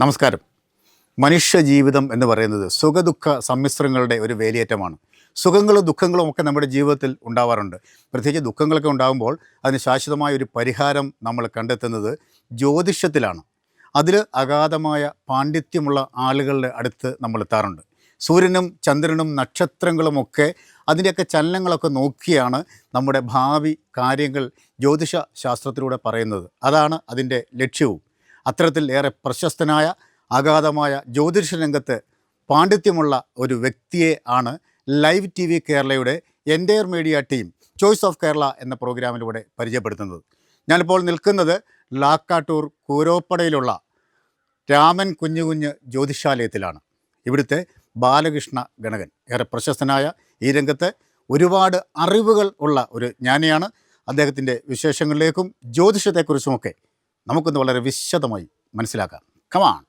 നമസ്കാരം. മനുഷ്യ ജീവിതം എന്ന് പറയുന്നത് സുഖദുഃഖ സമ്മിശ്രങ്ങളുടെ ഒരു വേലിയേറ്റമാണ്. സുഖങ്ങളും ദുഃഖങ്ങളും ഒക്കെ നമ്മുടെ ജീവിതത്തിൽ ഉണ്ടാവാറുണ്ട്. പ്രത്യേകിച്ച് ദുഃഖങ്ങളൊക്കെ ഉണ്ടാകുമ്പോൾ അതിന് ശാശ്വതമായ ഒരു പരിഹാരം നമ്മൾ കണ്ടെത്തുന്നത് ജ്യോതിഷത്തിലാണ്. അതിൽ അഗാധമായ പാണ്ഡിത്യമുള്ള ആളുകളുടെ അടുത്ത് നമ്മൾ എത്താറുണ്ട്. സൂര്യനും ചന്ദ്രനും നക്ഷത്രങ്ങളുമൊക്കെ അതിൻ്റെയൊക്കെ ചലനങ്ങളൊക്കെ നോക്കിയാണ് നമ്മുടെ ഭാവി കാര്യങ്ങൾ ജ്യോതിഷ ശാസ്ത്രത്തിലൂടെ പറയുന്നത്. അതാണ് അതിൻ്റെ ലക്ഷ്യവും. അത്തരത്തിൽ ഏറെ പ്രശസ്തനായ അഗാധമായ ജ്യോതിഷ രംഗത്ത് പാണ്ഡിത്യമുള്ള ഒരു വ്യക്തിയെ ആണ് ലൈവ് TV കേരളയുടെ entire media team choice of Kerala എന്ന പ്രോഗ്രാമിലൂടെ പരിചയപ്പെടുത്തുന്നത്. ഞാനിപ്പോൾ നിൽക്കുന്നത് ലാക്കാട്ടൂർ കൂരോപ്പടയിലുള്ള രാമൻ കുഞ്ഞുകുഞ്ഞ് ജ്യോതിഷാലയത്തിലാണ്. ഇവിടുത്തെ ബാലകൃഷ്ണ ഗണകൻ ഏറെ പ്രശസ്തനായ ഈ രംഗത്ത് ഒരുപാട് അറിവുകൾ ഉള്ള ഒരു ജ്ഞാനിയാണ്. അദ്ദേഹത്തിൻ്റെ വിശേഷങ്ങളിലേക്കും ജ്യോതിഷത്തെക്കുറിച്ചുമൊക്കെ നമുക്കൊന്ന് വളരെ വിശദമായി മനസ്സിലാക്കാം. കമാൺ.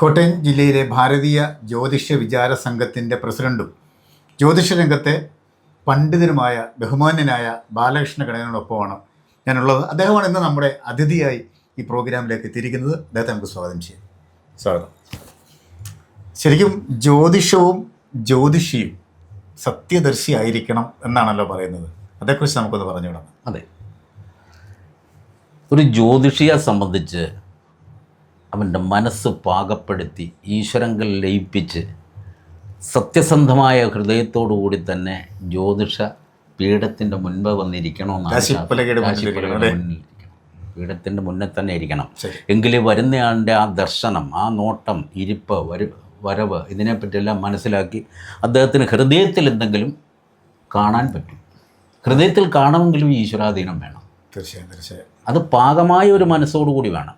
കോട്ടയം ജില്ലയിലെ ഭാരതീയ ജ്യോതിഷ വിചാര സംഘത്തിൻ്റെ പ്രസിഡൻറ്റും ജ്യോതിഷ രംഗത്തെ പണ്ഡിതനുമായ ബഹുമാന്യനായ ബാലകൃഷ്ണ ഗണകനോടൊപ്പമാണ് ഞാനുള്ളത്. അദ്ദേഹമാണ് ഇന്ന് നമ്മുടെ അതിഥിയായി ഈ പ്രോഗ്രാമിലേക്ക് എത്തിയിരിക്കുന്നത്. അദ്ദേഹത്തെ നമുക്ക് സ്വാഗതം ചെയ്യാം. സ്വാഗതം. ശരിക്കും ജ്യോതിഷവും ജ്യോതിഷിയും സത്യദർശി ആയിരിക്കണം എന്നാണല്ലോ പറയുന്നത്. അതേക്കുറിച്ച് നമുക്കൊന്ന് പറഞ്ഞുവിടാം. അതെ, ഒരു ജ്യോതിഷിയെ സംബന്ധിച്ച് അവൻ്റെ മനസ്സ് പാകപ്പെടുത്തി ഈശ്വരങ്കൽ ലയിപ്പിച്ച് സത്യസന്ധമായ ഹൃദയത്തോടു കൂടി തന്നെ ജ്യോതിഷ പീഠത്തിൻ്റെ മുൻപ് വന്നിരിക്കണമെന്നാണ്. പീഠത്തിൻ്റെ മുന്നേ തന്നെ ഇരിക്കണം. എങ്കിലേ വരുന്നയാളുടെ ആ ദർശനം, ആ നോട്ടം, ഇരിപ്പ്, വരവ് ഇതിനെപ്പറ്റിയെല്ലാം മനസ്സിലാക്കി അദ്ദേഹത്തിന് ഹൃദയത്തിൽ എന്തെങ്കിലും കാണാൻ പറ്റും. ഹൃദയത്തിൽ കാണുമെങ്കിലും ഈശ്വരാധീനം വേണം. തീർച്ചയായും. അത് പാകമായ ഒരു മനസ്സോടുകൂടി വേണം.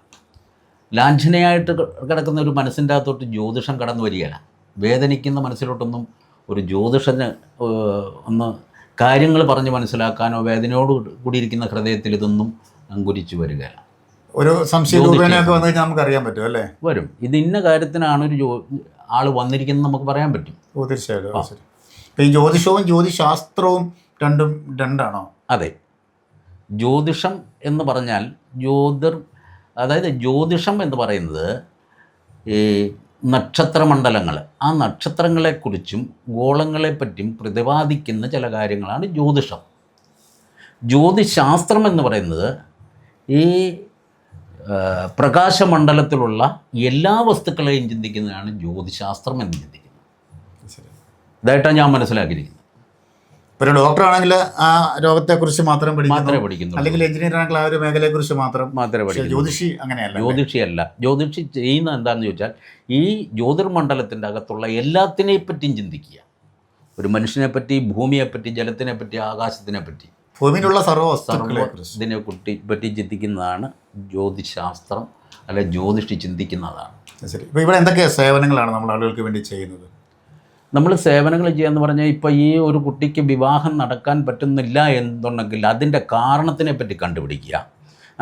ലാഞ്ചനയായിട്ട് കിടക്കുന്ന ഒരു മനസ്സിൻ്റെ അകത്തോട്ട് ജ്യോതിഷം കടന്നു വരികയില്ല. വേദനിക്കുന്ന മനസ്സിലോട്ടൊന്നും ഒരു ജ്യോതിഷന് ഒന്ന് കാര്യങ്ങൾ പറഞ്ഞ് മനസ്സിലാക്കാനോ വേദനയോട് കൂടിയിരിക്കുന്ന ഹൃദയത്തിൽ ഇതൊന്നും അങ്കുരിച്ചു വരികയില്ല. ഒരു സംശയമൊക്കെ വന്നു കഴിഞ്ഞാൽ നമുക്ക് അറിയാൻ പറ്റും അല്ലേ? വരും. ഇത് ഇന്ന കാര്യത്തിനാണ് ഒരു ആൾ വന്നിരിക്കുന്നത് നമുക്ക് പറയാൻ പറ്റും. തീർച്ചയായിട്ടും. ഈ ജ്യോതിഷവും ജ്യോതിശാസ്ത്രവും രണ്ടാണോ? അതെ. ജ്യോതിഷം എന്ന് പറഞ്ഞാൽ അതായത് ജ്യോതിഷം എന്ന് പറയുന്നത് ഈ നക്ഷത്രമണ്ഡലങ്ങൾ, ആ നക്ഷത്രങ്ങളെക്കുറിച്ചും ഗോളങ്ങളെപ്പറ്റിയും പ്രതിപാദിക്കുന്ന ചില കാര്യങ്ങളാണ് ജ്യോതിഷം. ജ്യോതിശാസ്ത്രം എന്ന് പറയുന്നത് ഈ പ്രകാശമണ്ഡലത്തിലുള്ള എല്ലാ വസ്തുക്കളെയും ചിന്തിക്കുന്നതാണ് ജ്യോതിശാസ്ത്രം എന്ന് ചിന്തിക്കുന്നത്. ഇതായിട്ടാണ് ഞാൻ മനസ്സിലാക്കിയിരിക്കുന്നത്. ഒരു ഡോക്ടർ ആണെങ്കിൽ ആ രോഗത്തെക്കുറിച്ച് മാത്രം പഠിക്കുന്നു, അല്ലെങ്കിൽ എഞ്ചിനീയർ ആണെങ്കിൽ ആ ഒരു മേഖലയെക്കുറിച്ച് മാത്രമേ പഠിക്കുന്നു. ജ്യോതിഷി അങ്ങനെയല്ല. ജ്യോതിഷിയല്ല. ജ്യോതിഷി ചെയ്യുന്നത് എന്താണെന്ന് ചോദിച്ചാൽ ഈ ജ്യോതിർമണ്ഡലത്തിൻ്റെ അകത്തുള്ള എല്ലാത്തിനെപ്പറ്റിയും ചിന്തിക്കുക. ഒരു മനുഷ്യനെപ്പറ്റി, ഭൂമിയെപ്പറ്റി, ജലത്തിനെപ്പറ്റി, ആകാശത്തിനെപ്പറ്റി, ഭൂമിയിലുള്ള സർവ്വതിനെ പറ്റി ചിന്തിക്കുന്നതാണ് ജ്യോതിശാസ്ത്രം, അല്ലെ ജ്യോതിഷി ചിന്തിക്കുന്നതാണ്. ശരി. ഇപ്പോൾ ഇവിടെ എന്തൊക്കെ സേവനങ്ങളാണ് നമ്മൾ ആളുകൾക്ക് വേണ്ടി ചെയ്യുന്നത്? നമ്മൾ സേവനങ്ങൾ ചെയ്യാന്ന് പറഞ്ഞാൽ ഇപ്പോൾ ഈ ഒരു കുട്ടിക്ക് വിവാഹം നടക്കാൻ പറ്റുന്നില്ല എന്നുണ്ടെങ്കിൽ അതിൻ്റെ കാരണത്തിനെ പറ്റി കണ്ടുപിടിക്കുക.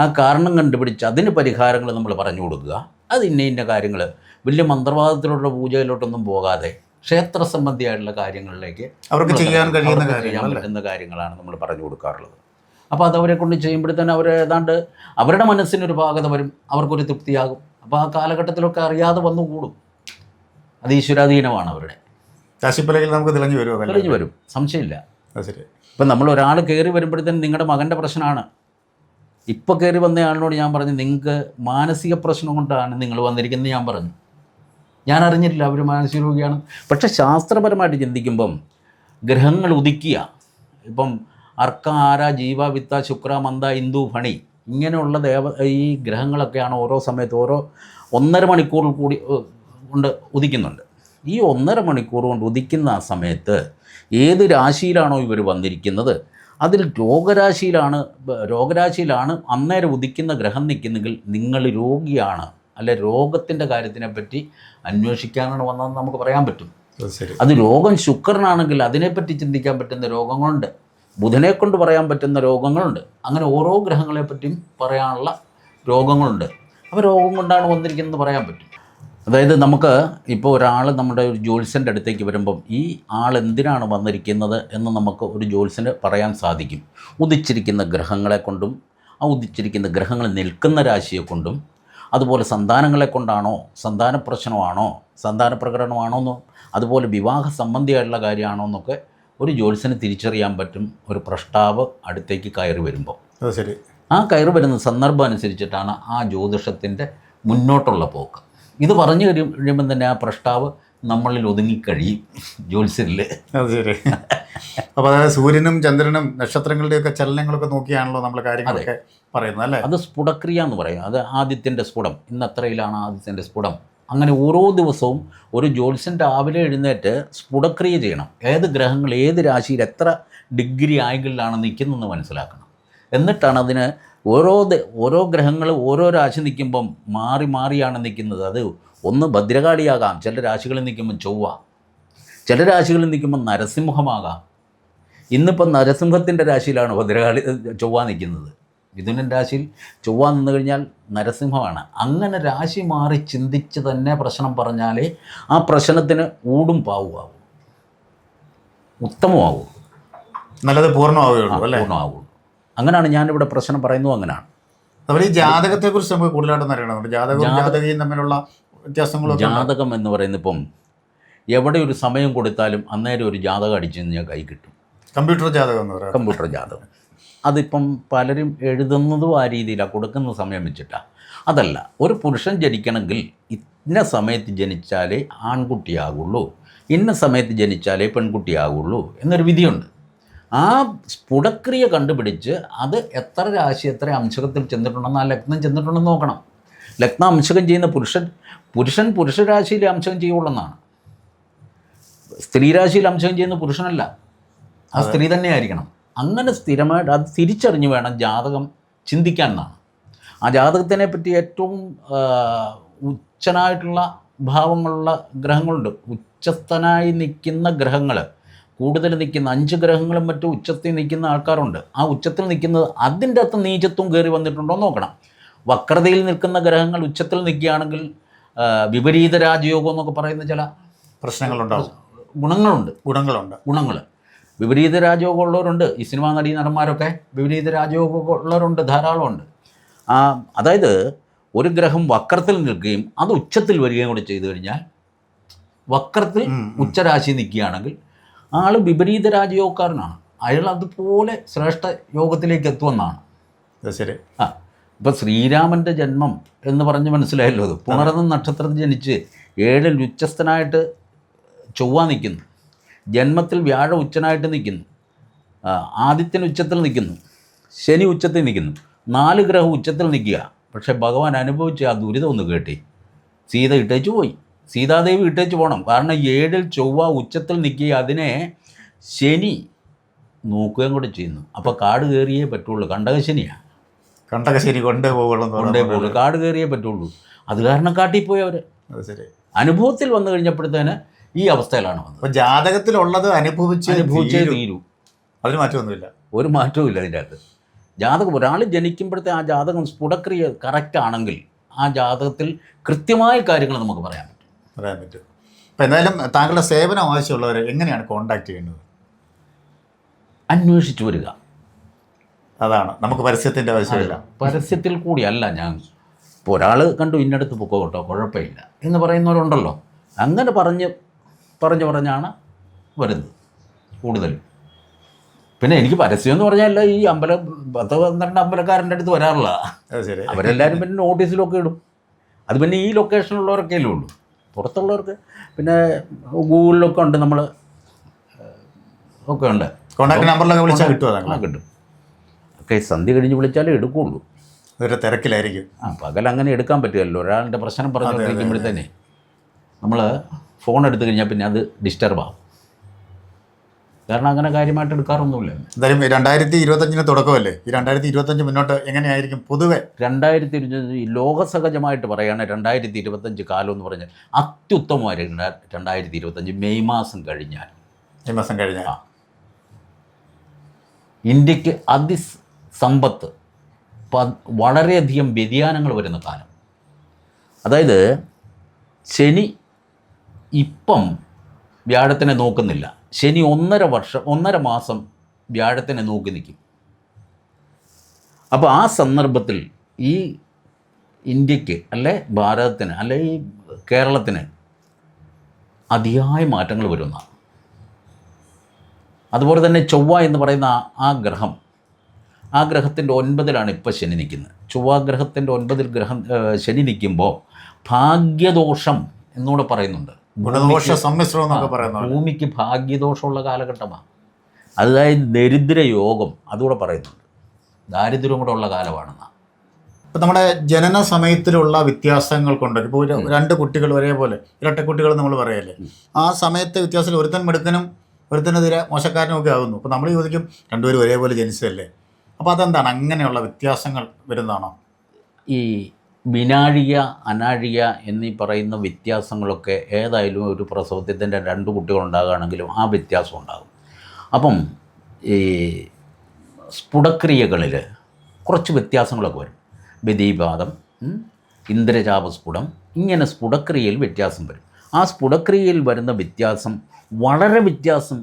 ആ കാരണം കണ്ടുപിടിച്ച് അതിന് പരിഹാരങ്ങൾ നമ്മൾ പറഞ്ഞു കൊടുക്കുക. അത് ഇന്ന കാര്യങ്ങൾ വലിയ മന്ത്രവാദത്തിലുള്ള പൂജയിലോട്ടൊന്നും പോകാതെ ക്ഷേത്ര സംബന്ധിയായിട്ടുള്ള കാര്യങ്ങളിലേക്ക് അവർക്ക് ചെയ്യാൻ പറ്റുന്ന കാര്യങ്ങളാണ് നമ്മൾ പറഞ്ഞു കൊടുക്കാറുള്ളത്. അപ്പോൾ അതവരെ കൊണ്ട് ചെയ്യുമ്പോഴത്തേനും അവർ ഏതാണ്ട് അവരുടെ മനസ്സിനൊരു പാകത വരും, അവർക്കൊരു തൃപ്തിയാകും. അപ്പോൾ ആ കാലഘട്ടത്തിലൊക്കെ അറിയാതെ വന്നുകൂടും. അത് ഈശ്വരാധീനമാണ് അവരുടെ. നമുക്ക് തെളിഞ്ഞു വരും, സംശയമില്ല. ഇപ്പം നമ്മൾ ഒരാൾ കയറി വരുമ്പോഴത്തേനും നിങ്ങളുടെ മകൻ്റെ പ്രശ്നമാണ്. ഇപ്പോൾ കയറി വന്ന ആളിനോട് ഞാൻ പറഞ്ഞു നിങ്ങൾക്ക് മാനസിക പ്രശ്നം കൊണ്ടാണ് നിങ്ങൾ വന്നിരിക്കുന്നത് ഞാൻ പറഞ്ഞു. ഞാൻ അറിഞ്ഞിട്ടില്ല അവർ മാനസിക രോഗിയാണ്. പക്ഷേ ശാസ്ത്രപരമായിട്ട് ചിന്തിക്കുമ്പം ഗ്രഹങ്ങൾ ഉദിക്കുക, ഇപ്പം അർക്ക, ആര, ജീവ, വിത്ത, ശുക്ര, മന്ദ, ഇന്ദു, ഫണി ഇങ്ങനെയുള്ള ഈ ഗ്രഹങ്ങളൊക്കെയാണ് ഓരോ സമയത്ത് ഓരോ 1.5 മണിക്കൂറിൽ കൂടി കൊണ്ട് ഉദിക്കുന്നുണ്ട്. ഈ 1.5 മണിക്കൂർ കൊണ്ട് ഉദിക്കുന്ന ആ സമയത്ത് ഏത് രാശിയിലാണോ ഇവർ വന്നിരിക്കുന്നത് അതിൽ രോഗരാശിയിലാണ് അന്നേരം ഉദിക്കുന്ന ഗ്രഹം നിൽക്കുന്നെങ്കിൽ നിങ്ങൾ രോഗിയാണ്, അല്ലെ രോഗത്തിൻ്റെ കാര്യത്തിനെപ്പറ്റി അന്വേഷിക്കാനാണ് വന്നതെന്ന് നമുക്ക് പറയാൻ പറ്റും. അത് രോഗം ശുക്രനാണെങ്കിൽ അതിനെപ്പറ്റി ചിന്തിക്കാൻ പറ്റുന്ന രോഗങ്ങളുണ്ട്, ബുധനെ കൊണ്ട് പറയാൻ പറ്റുന്ന രോഗങ്ങളുണ്ട്, അങ്ങനെ ഓരോ ഗ്രഹങ്ങളെപ്പറ്റിയും പറയാനുള്ള രോഗങ്ങളുണ്ട്. അപ്പോൾ രോഗം കൊണ്ടാണ് വന്നിരിക്കുന്നത് പറയാൻ പറ്റും. അതായത് നമുക്ക് ഇപ്പോൾ ഒരാൾ നമ്മുടെ ഒരു ജ്യോത്സ്യൻ്റെ അടുത്തേക്ക് വരുമ്പം ഈ ആൾ എന്തിനാണ് വന്നിരിക്കുന്നത് എന്ന് നമുക്ക് ഒരു ജ്യോത്സ്യന് പറയാൻ സാധിക്കും. ഉദിച്ചിരിക്കുന്ന ഗ്രഹങ്ങളെ കൊണ്ടും ആ ഉദിച്ചിരിക്കുന്ന ഗ്രഹങ്ങൾ നിൽക്കുന്ന രാശിയെ കൊണ്ടും അതുപോലെ സന്താനങ്ങളെ കൊണ്ടാണോ, സന്താന പ്രശ്നമാണോ, സന്താന പ്രകടനമാണോ എന്നോ അതുപോലെ വിവാഹ സംബന്ധിയായിട്ടുള്ള കാര്യമാണോ എന്നൊക്കെ ഒരു ജ്യോത്സ്യന് തിരിച്ചറിയാൻ പറ്റും. ഒരു പ്രഷ്ടാവ് അടുത്തേക്ക് കയറി വരുമ്പോൾ ശരി, ആ കയറി വരുന്ന സന്ദർഭം അനുസരിച്ചിട്ടാണ് ആ ജ്യോതിഷത്തിൻ്റെ മുന്നോട്ടുള്ള പോക്ക്. ഇത് പറഞ്ഞു കഴിയുമ്പം തന്നെ ആ പ്രഷ്ടാവ് നമ്മളിൽ ഒതുങ്ങിക്കഴിയും ജ്യോത്സ്യരിൽ. അത് ശരി. അപ്പോൾ അതായത് സൂര്യനും ചന്ദ്രനും നക്ഷത്രങ്ങളുടെയൊക്കെ ചലനങ്ങളൊക്കെ നോക്കിയാണല്ലോ നമ്മൾ കാര്യങ്ങളൊക്കെ പറയുന്നത് അല്ലേ? അത് സ്ഫുടക്രിയ എന്ന് പറയും. അത് ആദിത്യൻ്റെ സ്ഫുടം, ഇന്നത്രയിലാണ് ആദിത്യൻ്റെ സ്ഫുടം. അങ്ങനെ ഓരോ ദിവസവും ഒരു ജ്യോത്സ്യൻ രാവിലെ എഴുന്നേറ്റ് സ്ഫുടക്രിയ ചെയ്യണം. ഏത് ഗ്രഹങ്ങൾ ഏത് രാശിയിൽ എത്ര ഡിഗ്രി ആംഗിളിലാണ് നിൽക്കുന്നതെന്ന് മനസ്സിലാക്കണം. എന്നിട്ടാണ് അതിന് ഓരോ ഗ്രഹങ്ങൾ ഓരോ രാശി നിൽക്കുമ്പം മാറിയാണ് നിൽക്കുന്നത്. അത് ഒന്ന് ഭദ്രകാളിയാകാം, ചില രാശികളിൽ നിൽക്കുമ്പം ചൊവ്വ, ചില രാശികളിൽ നിൽക്കുമ്പം നരസിംഹമാകാം. ഇന്നിപ്പം നരസിംഹത്തിൻ്റെ രാശിയിലാണ് ചൊവ്വ നിൽക്കുന്നത്. മിഥുനൻ രാശിയിൽ ചൊവ്വ നിന്ന് കഴിഞ്ഞാൽ നരസിംഹമാണ്. അങ്ങനെ രാശി മാറി ചിന്തിച്ച് തന്നെ പ്രശ്നം പറഞ്ഞാലേ ആ പ്രശ്നത്തിന് ഊടും പാവുമാവും, ഉത്തമമാവും, നല്ലത് പൂർണ്ണമാവുകയുള്ളൂ അല്ലേ? പൂർണ്ണമാവുള്ളൂ. അങ്ങനെയാണ് ഞാനിവിടെ പ്രശ്നം പറയുന്നത്. അങ്ങനെയാണ്. അതുപോലെ ഈ ജാതകത്തെക്കുറിച്ച് നമുക്ക് കൂടുതലായിട്ടൊന്നും അറിയണം. ജാതകവും തമ്മിലുള്ള വ്യത്യാസങ്ങളൊക്കെ. ജാതകം എന്ന് പറയുന്നത് ഇപ്പം എവിടെ ഒരു സമയം കൊടുത്താലും അന്നേരം ഒരു ജാതകം അടിച്ചു കഴിഞ്ഞാൽ കൈ കിട്ടും. കമ്പ്യൂട്ടർ ജാതകം എന്ന് പറയാം. കമ്പ്യൂട്ടർ ജാതകം അതിപ്പം പലരും എഴുതുന്നതും ആ രീതിയിലാണ്, കൊടുക്കുന്ന സമയം വെച്ചിട്ടാണ്. അതല്ല, ഒരു പുരുഷൻ ജനിക്കണമെങ്കിൽ ഇന്ന സമയത്ത് ജനിച്ചാലേ ആൺകുട്ടിയാകുള്ളൂ, ഇന്ന സമയത്ത് ജനിച്ചാലേ പെൺകുട്ടിയാകുള്ളൂ എന്നൊരു വിധിയുണ്ട്. ആ സ്ഫുടക്രിയ കണ്ടുപിടിച്ച് അത് എത്ര രാശി എത്ര അംശകത്തിൽ ചെന്നിട്ടുണ്ടെന്ന്, ആ ലഗ്നം ചെന്നിട്ടുണ്ടെന്ന് നോക്കണം. ലഗ്നം അംശകം ചെയ്യുന്ന പുരുഷരാശിയിൽ അംശകം ചെയ്യുള്ളെന്നാണ്. സ്ത്രീരാശിയിൽ അംശകം ചെയ്യുന്ന പുരുഷനല്ല, ആ സ്ത്രീ തന്നെ ആയിരിക്കണം. അങ്ങനെ സ്ഥിരമായിട്ട് അത് തിരിച്ചറിഞ്ഞ് വേണം ജാതകം ചിന്തിക്കാൻ എന്നാണ്. ആ ജാതകത്തിനെ പറ്റി ഏറ്റവും ഉച്ചനായിട്ടുള്ള ഭാവങ്ങളുള്ള ഗ്രഹങ്ങളുണ്ട്. ഉച്ചസ്ഥനായി നിൽക്കുന്ന ഗ്രഹങ്ങൾ കൂടുതൽ നിൽക്കുന്ന 5 ഗ്രഹങ്ങളും മറ്റും ഉച്ചത്തിൽ നിൽക്കുന്ന ആൾക്കാരുണ്ട്. ആ ഉച്ചത്തിൽ നിൽക്കുന്നത് അതിൻ്റെ അകത്ത് നീചത്വം കയറി വന്നിട്ടുണ്ടോ എന്ന് നോക്കണം. വക്രതയിൽ നിൽക്കുന്ന ഗ്രഹങ്ങൾ ഉച്ചത്തിൽ നിൽക്കുകയാണെങ്കിൽ വിപരീത രാജയോഗം എന്നൊക്കെ പറയുന്ന ചില പ്രശ്നങ്ങളുണ്ടാവും. ഗുണങ്ങൾ വിപരീത രാജയോഗമുള്ളവരുണ്ട്. ഈ സിനിമാ നടന്മാരൊക്കെ വിപരീത രാജയോഗമുള്ളവരുണ്ട്, ധാരാളമുണ്ട്. അതായത് ഒരു ഗ്രഹം വക്രത്തിൽ നിൽക്കുകയും അത് ഉച്ചത്തിൽ വരികയും കൂടി ചെയ്തു കഴിഞ്ഞാൽ, വക്രത്തിൽ ഉച്ചരാശി നിൽക്കുകയാണെങ്കിൽ ആൾ വിപരീത രാജയോഗക്കാരനാണ്. അയാൾ അതുപോലെ ശ്രേഷ്ഠ യോഗത്തിലേക്ക് എത്തുമെന്നാണ്. ശരി. ഇപ്പം ശ്രീരാമൻ്റെ ജന്മം എന്ന് പറഞ്ഞ് മനസ്സിലായല്ലോ. അത് പുണർന്ന നക്ഷത്രത്തിൽ ജനിച്ച് 7 ഉച്ചസ്ഥനായിട്ട് ചൊവ്വ നിൽക്കുന്നു, ജന്മത്തിൽ വ്യാഴം ഉച്ചനായിട്ട് നിൽക്കുന്നു, ആദിത്യൻ ഉച്ചത്തിൽ നിൽക്കുന്നു, ശനി ഉച്ചത്തിൽ നിൽക്കുന്നു, 4 ഗ്രഹം ഉച്ചത്തിൽ നിൽക്കുക. പക്ഷേ ഭഗവാൻ അനുഭവിച്ച ആ ദുരിതം ഒന്ന് കേട്ടി. സീത ഇട്ടേച്ചു പോയി, സീതാദേവി ഇട്ടേച്ച് പോകണം. കാരണം 7 ചൊവ്വ ഉച്ചത്തിൽ നിൽക്കുക, അതിനെ ശനി നോക്കുകയും കൂടെ ചെയ്യുന്നു. അപ്പോൾ കാട് കയറിയേ പറ്റുള്ളൂ. കണ്ടകശനിയാണ്. കണ്ടകശനി കൊണ്ടേ പോകുള്ളൂ, കാട് കയറിയേ പറ്റുള്ളൂ. അത് കാരണം കാട്ടിപ്പോയി അവർ. ശരി. അനുഭവത്തിൽ വന്നു കഴിഞ്ഞപ്പോഴത്തേന് ഈ അവസ്ഥയിലാണ് വന്നത്. അപ്പോൾ ജാതകത്തിലുള്ളത് അനുഭവിച്ചേ തീരൂ. അതിന് മാറ്റമൊന്നുമില്ല, ഒരു മാറ്റവും ഇല്ല അതിൻ്റെ അകത്ത്. ജാതകം ഒരാൾ ജനിക്കുമ്പോഴത്തെ ആ ജാതകം സ്ഫുടക്രിയ കറക്റ്റ് ആണെങ്കിൽ ആ ജാതകത്തിൽ കൃത്യമായ കാര്യങ്ങൾ നമുക്ക് പറയാൻ പറ്റും. അപ്പോൾ എന്തായാലും താങ്കളുടെ സേവനം ആവശ്യമുള്ളവരെ എങ്ങനെയാണ് കോൺടാക്ട് ചെയ്യുന്നത്? അന്വേഷിച്ചു വരിക. അതാണ്, നമുക്ക് പരസ്യത്തിൻ്റെ ആവശ്യമില്ല. പരസ്യത്തിൽ കൂടിയല്ല. ഞാൻ ഇപ്പോൾ ഒരാൾ കണ്ടു ഇന്നടുത്ത് പൊക്കോ കേട്ടോ കുഴപ്പമില്ല എന്ന് പറയുന്നവരുണ്ടല്ലോ. അങ്ങനെ പറഞ്ഞാണ് വരുന്നത് കൂടുതലും. പിന്നെ എനിക്ക് പരസ്യം എന്ന് പറഞ്ഞാൽ ഈ 10-12 അമ്പലക്കാരൻ്റെ അടുത്ത് വരാറില്ല. അവരെല്ലാവരും പിന്നെ നോട്ടീസിലൊക്കെ ഇടും. അത് പിന്നെ ഈ ലൊക്കേഷനിലുള്ളവരൊക്കെ അല്ലേ ഉള്ളൂ. പുറത്തുള്ളവർക്ക് പിന്നെ ഗൂഗിളിലൊക്കെ ഉണ്ട്, നമ്മൾ ഒക്കെ ഉണ്ട്. കോൺടാക്ട് നമ്പറിലൊക്കെ വിളിച്ചാൽ കിട്ടും. കിട്ടും. ഒക്കെ സന്ധ്യ കഴിഞ്ഞ് വിളിച്ചാലേ എടുക്കുകയുള്ളൂ. ഒരു തിരക്കിലായിരിക്കും. പകൽ അങ്ങനെ എടുക്കാൻ പറ്റുമല്ലോ. ഒരാളുടെ പ്രശ്നം പറഞ്ഞുകൊണ്ടിരിക്കുമ്പോഴത്തേനെ നമ്മൾ ഫോൺ എടുത്തു കഴിഞ്ഞാൽ പിന്നെ അത് ഡിസ്റ്റർബാകും. കാരണം അങ്ങനെ കാര്യമായിട്ട് എടുക്കാറൊന്നുമില്ല. എന്തായാലും 2025 തുടക്കമല്ലേ, ഈ 2025 മുന്നോട്ട് എങ്ങനെയായിരിക്കും പൊതുവെ? 2025 ലോകസഹജമായിട്ട് പറയുകയാണ് 2025 കാലം എന്ന് പറഞ്ഞാൽ അത്യുത്തമമായിരിക്കും. 2025 മെയ് മാസം കഴിഞ്ഞാൽ ഇന്ത്യക്ക് അതിസമ്പത്ത് വളരെയധികം വ്യതിയാനങ്ങൾ വരുന്ന കാലം. അതായത് ശനി ഇപ്പം വ്യാഴത്തിനെ നോക്കുന്നില്ല. ശനി 1.5 മാസം വ്യാഴത്തിനെ നോക്കി നിൽക്കും. അപ്പോൾ ആ സന്ദർഭത്തിൽ ഈ ഇന്ത്യക്ക് അല്ലെ ഭാരതത്തിന് അല്ലെ ഈ കേരളത്തിന് അതിയായ മാറ്റങ്ങൾ വരുന്നതാണ്. അതുപോലെ തന്നെ ചൊവ്വ എന്ന് പറയുന്ന ആ ഗ്രഹത്തിൻ്റെ 9-ലാണ് ഇപ്പോൾ ശനി നിൽക്കുന്നത്. ചൊവ്വ ഗ്രഹത്തിൻ്റെ 9 ശനി നിൽക്കുമ്പോൾ ഭാഗ്യദോഷം എന്നൂടെ പറയുന്നുണ്ട്. ഭൂമിക്ക് ഭാഗ്യദോഷമുള്ള കാലഘട്ടമാണ്. അതായത് ദരിദ്ര യോഗം അതുകൂടെ പറയുന്നുണ്ട്. ദാരിദ്ര്യം കൂടെ ഉള്ള കാലമാണെന്നാണ്. ഇപ്പം നമ്മുടെ ജനന സമയത്തിലുള്ള വ്യത്യാസങ്ങൾ കൊണ്ട് ഇപ്പോൾ 2 കുട്ടികൾ ഒരേപോലെ ഇരട്ടക്കുട്ടികൾ നമ്മൾ പറയല്ലേ, ആ സമയത്തെ വ്യത്യാസത്തിൽ ഒരുത്തൻ മിടുക്കനും ഒരുത്തനെതിരെ മോശക്കാരനും ഒക്കെ ആകുന്നു. അപ്പോൾ നമ്മൾ ചോദിക്കും രണ്ടുപേരും ഒരേപോലെ ജനിച്ചതല്ലേ, അപ്പോൾ അതെന്താണ് അങ്ങനെയുള്ള വ്യത്യാസങ്ങൾ വരുന്നതാണോ? ഈ വിനാഴിക അനാഴിക എന്നീ പറയുന്ന വ്യത്യാസങ്ങളൊക്കെ ഏതായാലും ഒരു പ്രസവത്തിൽ തന്നെ 2 കുട്ടികളുണ്ടാകുകയാണെങ്കിലും ആ വ്യത്യാസം ഉണ്ടാകും. അപ്പം ഈ സ്ഫുടക്രിയകളിൽ കുറച്ച് വ്യത്യാസങ്ങളൊക്കെ വരും. ബദീപാദം, ഇന്ദ്രജാപസ്ഫുടം, ഇങ്ങനെ സ്ഫുടക്രിയയിൽ വ്യത്യാസം വരും. ആ സ്ഫുടക്രിയയിൽ വരുന്ന വ്യത്യാസം വളരെ വ്യത്യാസം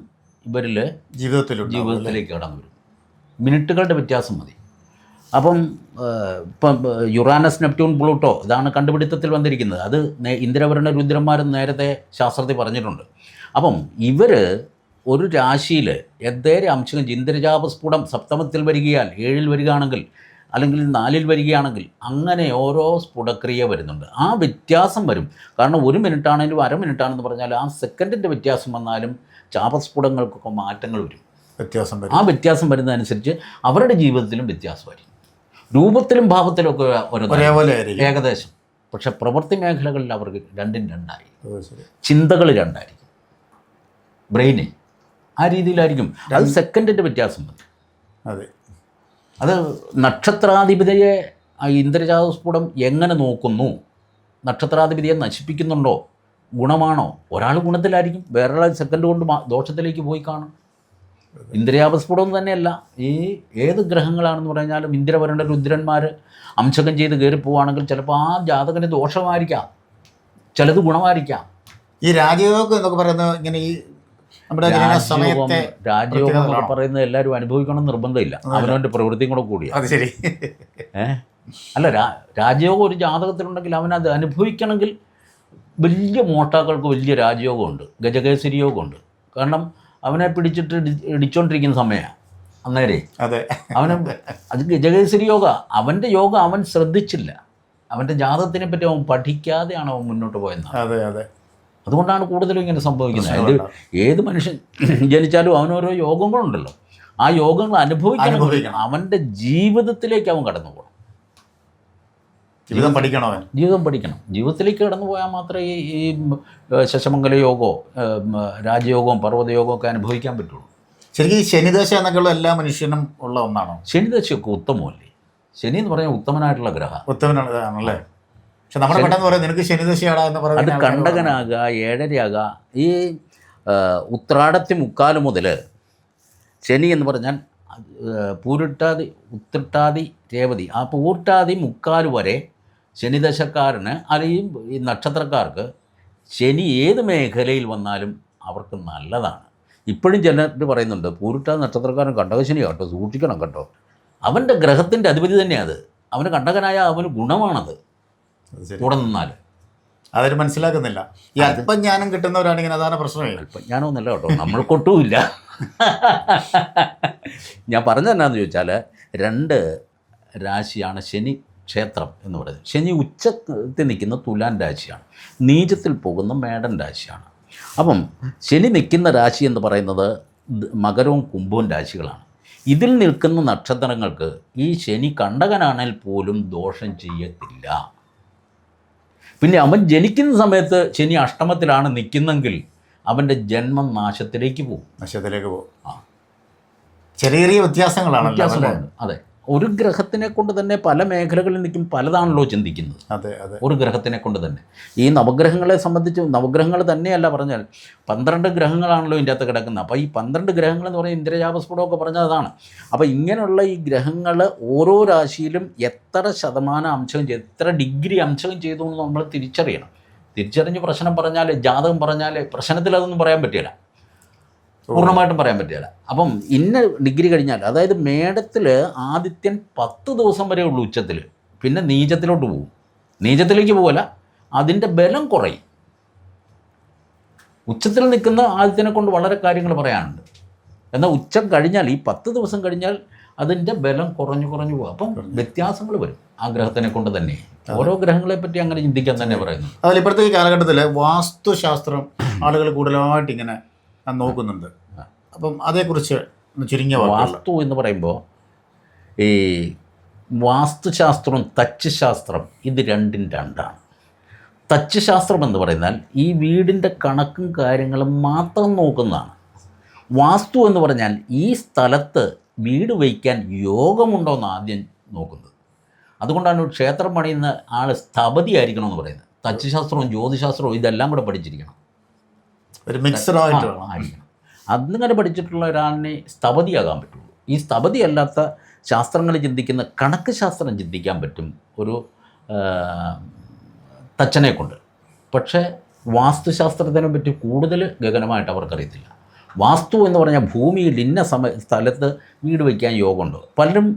ഇവരിൽ ജീവിതത്തിലേക്ക് കടന്നു വരും. മിനിറ്റുകളുടെ വ്യത്യാസം മതി. അപ്പം ഇപ്പം യുറാനസ്, നെപ്റ്റ്യൂൺ, പ്ലൂട്ടോ ഇതാണ് കണ്ടുപിടുത്തത്തിൽ വന്നിരിക്കുന്നത്. അത് ഇന്ദ്രവരുണ രുദ്രന്മാരും നേരത്തെ ശാസ്ത്രത്തിൽ പറഞ്ഞിട്ടുണ്ട്. അപ്പം ഇവർ ഒരു രാശിയിൽ എന്തേരെ അംശം ഇന്ദ്രജാപസ്ഫുടം സപ്തമത്തിൽ വരികയാൽ 7-ൽ വരികയാണെങ്കിൽ അല്ലെങ്കിൽ 4-ൽ വരികയാണെങ്കിൽ അങ്ങനെ ഓരോ സ്ഫുടക്രിയ വരുന്നുണ്ട്. ആ വ്യത്യാസം വരും. കാരണം 1 മിനിറ്റാണെങ്കിലും 1/2 മിനിറ്റാണെന്ന് പറഞ്ഞാൽ ആ സെക്കൻഡിൻ്റെ വ്യത്യാസം വന്നാലും ചാപസ്ഫുടങ്ങൾക്കൊക്കെ മാറ്റങ്ങൾ വരും. ആ വ്യത്യാസം വരുന്നതനുസരിച്ച് അവരുടെ ജീവിതത്തിലും വ്യത്യാസമായിരിക്കും. രൂപത്തിലും ഭാവത്തിലും ഒക്കെ ഒരേപോലെ ഏകദേശം. പക്ഷെ പ്രവൃത്തി മേഖലകളിൽ അവർക്ക് 2-നും 2ആയിരിക്കും. ചിന്തകൾ 2ആയിരിക്കും. ബ്രെയിന് ആ രീതിയിലായിരിക്കും. അത് സെക്കൻഡിൻ്റെ വ്യത്യാസം മതി. അത് നക്ഷത്രാധിപതിയെ ഇന്ദ്രജാതസ്ഫുടം എങ്ങനെ നോക്കുന്നു, നക്ഷത്രാധിപതിയെ നശിപ്പിക്കുന്നുണ്ടോ, ഗുണമാണോ? ഒരാൾ ഗുണത്തിലായിരിക്കും, വേറൊരാൾ സെക്കൻഡ് കൊണ്ട് ദോഷത്തിലേക്ക് പോയി കാണും. ഇന്ദ്രജാപസ്ഫുടം തന്നെയല്ല, ഈ ഏത് ഗ്രഹങ്ങളാണെന്ന് പറഞ്ഞാലും ഇന്ദ്രവരുണ രുദ്രന്മാർ അംശകം ചെയ്ത് കയറി പോവുകയാണെങ്കിൽ ചിലപ്പോൾ ആ ജാതകന് ദോഷമായിരിക്കാം, ചിലത് ഗുണമായിരിക്കാം. ഈ രാജയോഗം എന്നൊക്കെ പറയുന്നത് ഇങ്ങനെ ഈ നമ്മുടെ രാജയോഗം എന്നൊക്കെ പറയുന്നത് എല്ലാവരും അനുഭവിക്കണം നിർബന്ധമില്ല. അവനവൻ്റെ പ്രവൃത്തിയും കൂടെ കൂടിയാണ്. അത് ശരി. അല്ല, രാജയോഗം ഒരു ജാതകത്തിലുണ്ടെങ്കിൽ അവനത് അനുഭവിക്കണമെങ്കിൽ വലിയ മോട്ടാക്കൾക്ക് വലിയ രാജയോഗമുണ്ട്, ഗജകേസരി യോഗമുണ്ട്. കാരണം അവനെ പിടിച്ചിട്ട് ഇടിച്ചോണ്ടിരിക്കുന്ന സമയമാണ് അന്നേരെ. അവന് അത് ഗജകേസരി യോഗ. അവൻ്റെ യോഗ അവൻ ശ്രദ്ധിച്ചില്ല. അവൻ്റെ ജാതകത്തിനെ പറ്റി അവൻ പഠിക്കാതെയാണ് അവൻ മുന്നോട്ട് പോയെന്നാണ്. അതുകൊണ്ടാണ് കൂടുതലും ഇങ്ങനെ സംഭവിക്കുന്നത്. ഏത് മനുഷ്യൻ ജനിച്ചാലും അവനോരോ യോഗങ്ങളുണ്ടല്ലോ, ആ യോഗങ്ങൾ അനുഭവിക്കണം. അവൻ്റെ ജീവിതത്തിലേക്ക് അവൻ കടന്നു പോകണം. ജീവിതം പഠിക്കണം. ജീവിതത്തിലേക്ക് കടന്നു പോയാൽ മാത്രമേ ഈ ശശമംഗല യോഗമോ രാജയോഗവും പർവ്വതയോഗവും ഒക്കെ അനുഭവിക്കാൻ പറ്റുള്ളൂ. ശരിക്കും ഈ ശനിദശ എന്നൊക്കെയുള്ള എല്ലാ മനുഷ്യനും ഉള്ള ഒന്നാണോ? ശനിദശയൊക്കെ ഉത്തമമല്ലേ? ശനി എന്ന് പറഞ്ഞാൽ ഉത്തമനായിട്ടുള്ള ഗ്രഹം. ഉത്തമനാണല്ലേ? പക്ഷെ നമ്മുടെ പെട്ടെന്ന് പറയാം നിനക്ക് ശനിദശയാടാ എന്ന് പറയുന്നത്. അത് കണ്ടകനാകുക, 7.5 ഈ ഉത്രാടത്തി 3/4 മുതൽ ശനി എന്ന് പറഞ്ഞാൽ പൂരിട്ടാതി, ഉത്രട്ടാതി, രേവതി, ആ പൂരിട്ടാതി 3/4 വരെ ശനിദശക്കാരന് അല്ലെങ്കിൽ ഈ നക്ഷത്രക്കാർക്ക് ശനി ഏത് മേഖലയിൽ വന്നാലും അവർക്ക് നല്ലതാണ്. ഇപ്പോഴും ചിലർ പറയുന്നുണ്ട് പൂരിട്ടാതി നക്ഷത്രക്കാരൻ കണ്ടകശനി കേട്ടോ, സൂക്ഷിക്കണം കേട്ടോ. അവൻ്റെ ഗ്രഹത്തിൻ്റെ അധിപതി തന്നെയാണ് അത്. അവന് കണ്ടകനായ അവന് ഗുണമാണത് കൂടെ നിന്നാൽ. അതൊരു മനസ്സിലാക്കുന്നില്ല. ഈ അല്പജ്ഞാനം കിട്ടുന്നവരാണെങ്കിൽ അതാണ് പ്രശ്നമേ. അല്പജ്ഞാനമൊന്നുമല്ല കേട്ടോ, നമ്മൾക്കൊട്ടുമില്ല. ഞാൻ പറഞ്ഞതെന്നാന്ന് ചോദിച്ചാൽ 2 രാശിയാണ് ശനി ക്ഷേത്രം എന്ന് പറയുന്നത്. ശനി ഉച്ചത്തിൽ നിൽക്കുന്ന തുലാൻ രാശിയാണ്, നീചത്തിൽ പോകുന്ന മേടൻ രാശിയാണ്. അപ്പം ശനി നിൽക്കുന്ന രാശി എന്ന് പറയുന്നത് മകരവും കുംഭവും രാശികളാണ്. ഇതിൽ നിൽക്കുന്ന നക്ഷത്രങ്ങൾക്ക് ഈ ശനി കണ്ടകനാണെങ്കിൽ പോലും ദോഷം ചെയ്യത്തില്ല. പിന്നെ അവൻ ജനിക്കുന്ന സമയത്ത് ശനി അഷ്ടമത്തിലാണ് നിൽക്കുന്നെങ്കിൽ അവൻ്റെ ജന്മം നാശത്തിലേക്ക് പോകും. ചെറിയ ചെറിയ വ്യത്യാസങ്ങളുണ്ട്. അതെ, ഒരു ഗ്രഹത്തിനെ കൊണ്ട് തന്നെ പല മേഖലകളിൽ നിൽക്കും പലതാണല്ലോ ചിന്തിക്കുന്നത്. അതെ അതെ, ഒരു ഗ്രഹത്തിനെ കൊണ്ട് തന്നെ. ഈ നവഗ്രഹങ്ങളെ സംബന്ധിച്ച് നവഗ്രഹങ്ങൾ തന്നെയല്ല പറഞ്ഞാൽ 12 ഗ്രഹങ്ങളാണല്ലോ ഇതിൻ്റെ അകത്ത് കിടക്കുന്നത്. അപ്പോൾ ഈ 12 ഗ്രഹങ്ങൾ എന്ന് പറഞ്ഞാൽ ഇന്ദ്രജാപസ്ഫുടമൊക്കെ പറഞ്ഞത് അതാണ്. അപ്പോൾ ഇങ്ങനെയുള്ള ഈ ഗ്രഹങ്ങൾ ഓരോ രാശിയിലും എത്ര ശതമാനം അംശം ചെയ്തു, എത്ര ഡിഗ്രി അംശം ചെയ്തു എന്ന് നമ്മൾ തിരിച്ചറിയണം. തിരിച്ചറിഞ്ഞ് പ്രശ്നം പറഞ്ഞാൽ, ജാതകം പറഞ്ഞാൽ പ്രശ്നത്തിൽ അതൊന്നും പറയാൻ പറ്റില്ല, പൂർണ്ണമായിട്ടും പറയാൻ പറ്റില്ല. അപ്പം ഇന്ന ഡിഗ്രി കഴിഞ്ഞാൽ, അതായത് മേടത്തിൽ ആദിത്യൻ 10 ദിവസം വരെ ഉള്ളൂ ഉച്ചത്തിൽ, പിന്നെ നീചത്തിലോട്ട് പോകും. നീചത്തിലേക്ക് പോകല, അതിൻ്റെ ബലം കുറയും. ഉച്ചത്തിൽ നിൽക്കുന്ന ആദിത്യനെ കൊണ്ട് വളരെ കാര്യങ്ങൾ പറയാനുണ്ട്. എന്നാൽ ഉച്ചം കഴിഞ്ഞാൽ, ഈ 10 ദിവസം കഴിഞ്ഞാൽ അതിൻ്റെ ബലം കുറഞ്ഞു പോകും. അപ്പം വ്യത്യാസങ്ങൾ വരും ആ ഗ്രഹത്തിനെ കൊണ്ട് തന്നെ. ഓരോ ഗ്രഹങ്ങളെ പറ്റി അങ്ങനെ ചിന്തിക്കാൻ തന്നെ പറയുന്നു. അതിൽ ഇപ്പോഴത്തെ ഈ കാലഘട്ടത്തിൽ വാസ്തുശാസ്ത്രം ആളുകൾ കൂടുതലായിട്ട് ഇങ്ങനെ നോക്കുന്നുണ്ട്. അപ്പം അതേക്കുറിച്ച് ചുരുങ്ങിയ വാസ്തു എന്ന് പറയുമ്പോൾ ഈ വാസ്തുശാസ്ത്രവും തച്ച് ശാസ്ത്രം ഇത് രണ്ടാണ്. തച്ച് ശാസ്ത്രം എന്ന് പറയുന്നാൽ ഈ വീടിൻ്റെ കണക്കും കാര്യങ്ങളും മാത്രം നോക്കുന്നതാണ്. വാസ്തു എന്ന് പറഞ്ഞാൽ ഈ സ്ഥലത്ത് വീട് വയ്ക്കാൻ യോഗമുണ്ടോ എന്ന് ആദ്യം നോക്കുന്നത്. അതുകൊണ്ടാണ് ക്ഷേത്രം പണിയുന്ന ആൾ സ്ഥപതി ആയിരിക്കണമെന്ന് പറയുന്നത്. തച്ച് ശാസ്ത്രവും ജ്യോതിശാസ്ത്രവും ഇതെല്ലാം കൂടെ പഠിച്ചിരിക്കണം, ഒരു മിക്സഡ് ആയിട്ട് ആയിരിക്കണം. അങ്ങനെ പഠിച്ചിട്ടുള്ള ഒരാളിനെ സ്ഥപതിയാകാൻ പറ്റുള്ളൂ. ഈ സ്ഥപതി അല്ലാത്ത ശാസ്ത്രങ്ങൾ ചിന്തിക്കുന്ന കണക്ക് ശാസ്ത്രം ചിന്തിക്കാൻ പറ്റും ഒരു തച്ചനെ കൊണ്ട്. പക്ഷേ വാസ്തുശാസ്ത്രത്തിനെ പറ്റി കൂടുതൽ ഗഗനമായിട്ട് അവർക്കറിയത്തില്ല. വാസ്തു എന്ന് പറഞ്ഞാൽ ഭൂമിയിൽ ഇന്ന സ്ഥലത്ത് വീട് വയ്ക്കാൻ യോഗമുണ്ട്. പലരും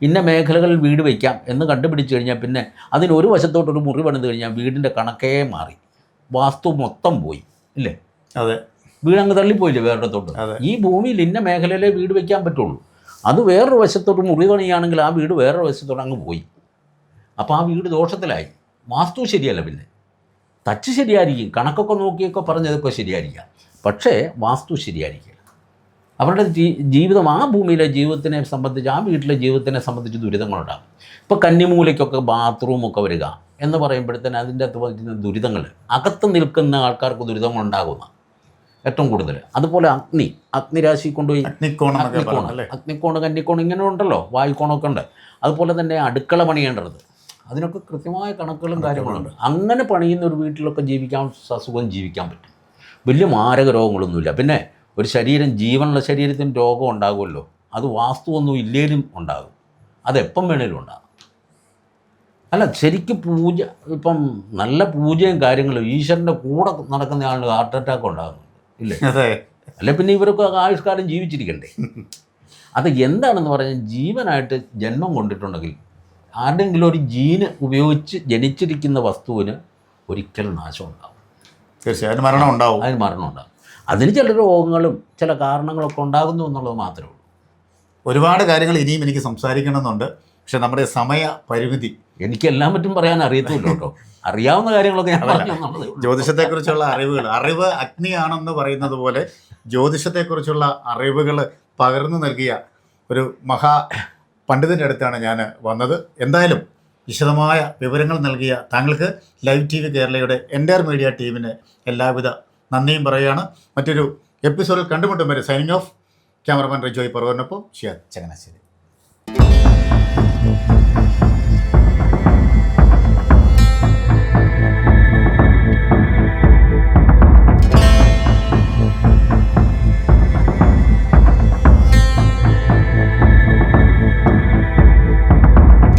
ഇന്ന മേഖലകളിൽ വീട് വയ്ക്കാം എന്ന് കണ്ടുപിടിച്ച് കഴിഞ്ഞാൽ പിന്നെ അതിനൊരു വശത്തോട്ടൊരു മുറി പണിത് കഴിഞ്ഞാൽ വീടിൻ്റെ കണക്കേ മാറി, വാസ്തു മൊത്തം പോയി, ഇല്ലേ? അതെ, വീടങ്ങ് തള്ളിപ്പോയില്ലേ വേറൊരിടത്തോട്ട്. ഈ ഭൂമിയിൽ ഇന്ന മേഖലയിലേ വീട് വയ്ക്കാൻ പറ്റുള്ളൂ. അത് വേറൊരു വശത്തോട്ട് മുറി പണിയാണെങ്കിൽ ആ വീട് വേറൊരു വശത്തോട്ട് അങ്ങ് പോയി. അപ്പോൾ ആ വീട് ദോഷത്തിലായി. വാസ്തു ശരിയല്ല. പിന്നെ തച്ച് ശരിയായിരിക്കും, കണക്കൊക്കെ നോക്കിയൊക്കെ പറഞ്ഞതൊക്കെ ശരിയായിരിക്കാം, പക്ഷേ വാസ്തു ശരിയായിരിക്കില്ല. അവരുടെ ജീവിതം, ആ ഭൂമിയിലെ ജീവിതത്തിനെ സംബന്ധിച്ച്, ആ വീട്ടിലെ ജീവിതത്തിനെ സംബന്ധിച്ച് ദുരിതങ്ങളുണ്ടാകും. ഇപ്പോൾ കന്നിമൂലയ്ക്കൊക്കെ ബാത്റൂമൊക്കെ വരിക എന്ന് പറയുമ്പോഴത്തേന് അതിൻ്റെ അകത്ത് വരുന്ന ദുരിതങ്ങൾ, അകത്ത് നിൽക്കുന്ന ആൾക്കാർക്ക് ദുരിതങ്ങളുണ്ടാകുന്ന ഏറ്റവും കൂടുതൽ. അതുപോലെ അഗ്നിരാശി കൊണ്ടുപോയി അഗ്നിക്കോണ്, കന്നിക്കോണ് ഇങ്ങനെ ഉണ്ടല്ലോ, വായുക്കോണൊക്കെ ഉണ്ട്. അതുപോലെ തന്നെ അടുക്കള പണിയേണ്ടത്, അതിനൊക്കെ കൃത്യമായ കണക്കുകളും കാര്യങ്ങളുണ്ട്. അങ്ങനെ പണിയുന്ന ഒരു വീട്ടിലൊക്കെ സുഖം ജീവിക്കാൻ പറ്റും. വലിയ മാരക രോഗങ്ങളൊന്നുമില്ല. പിന്നെ ഒരു ശരീരം, ജീവനുള്ള ശരീരത്തിന് രോഗം ഉണ്ടാകുമല്ലോ, അത് വാസ്തുവൊന്നും ഇല്ലേലും ഉണ്ടാകും. അതെപ്പം വേണേലും ഉണ്ടാകും. അല്ല, ശരിക്കും പൂജ, ഇപ്പം നല്ല പൂജയും കാര്യങ്ങളും ഈശ്വരൻ്റെ കൂടെ നടക്കുന്ന ആളിന് ഹാർട്ട് അറ്റാക്ക് ഉണ്ടാകുന്നുണ്ട്, ഇല്ലേ? അല്ലെ പിന്നെ ഇവരൊക്കെ ആയുഷ്കാലം ജീവിച്ചിരിക്കണ്ടേ? അത് എന്താണെന്ന് പറഞ്ഞാൽ ജീവനായിട്ട് ജന്മം കൊണ്ടിട്ടുണ്ടെങ്കിൽ ആരുടെയെങ്കിലും ഒരു ജീന് ഉപയോഗിച്ച് ജനിച്ചിരിക്കുന്ന വസ്തുവിന് ഒരിക്കലും നാശം ഉണ്ടാകും. തീർച്ചയായും മരണം ഉണ്ടാവും. അതിന് മരണം ഉണ്ടാകും. അതിന് ചില രോഗങ്ങളും ചില കാരണങ്ങളൊക്കെ ഉണ്ടാകുന്നു എന്നുള്ളത് മാത്രമേ ഉള്ളൂ. ഒരുപാട് കാര്യങ്ങൾ ഇനിയും എനിക്ക് സംസാരിക്കണമെന്നുണ്ട്, പക്ഷെ നമ്മുടെ സമയ പരിമിതി. എനിക്ക് എല്ലാം പറ്റും പറയാൻ അറിയത്തില്ല കേട്ടോ. അറിയാവുന്ന കാര്യങ്ങളൊക്കെ ഞാൻ പറഞ്ഞു. ജ്യോതിഷത്തെക്കുറിച്ചുള്ള അറിവ് അഗ്നിയാണെന്ന് പറയുന്നത് പോലെ ജ്യോതിഷത്തെക്കുറിച്ചുള്ള അറിവുകൾ പകർന്നു നൽകിയ ഒരു മഹാ പണ്ഡിതൻ്റെ അടുത്താണ് ഞാൻ വന്നത്. എന്തായാലും വിശദമായ വിവരങ്ങൾ നൽകിയ താങ്കൾക്ക് ലൈവ് TV കേരളയുടെ എൻ്റയർ മീഡിയ ടീമിന് എല്ലാവിധ നന്ദിയും പറയുകയാണ്. മറ്റൊരു എപ്പിസോഡിൽ കണ്ടുമുട്ടും വരെ സൈനിങ് ഓഫ്. ക്യാമറമാൻ റിജോയ് പറവനൊപ്പം ഷിയാദ് ചങ്ങനാശ്ശേരി.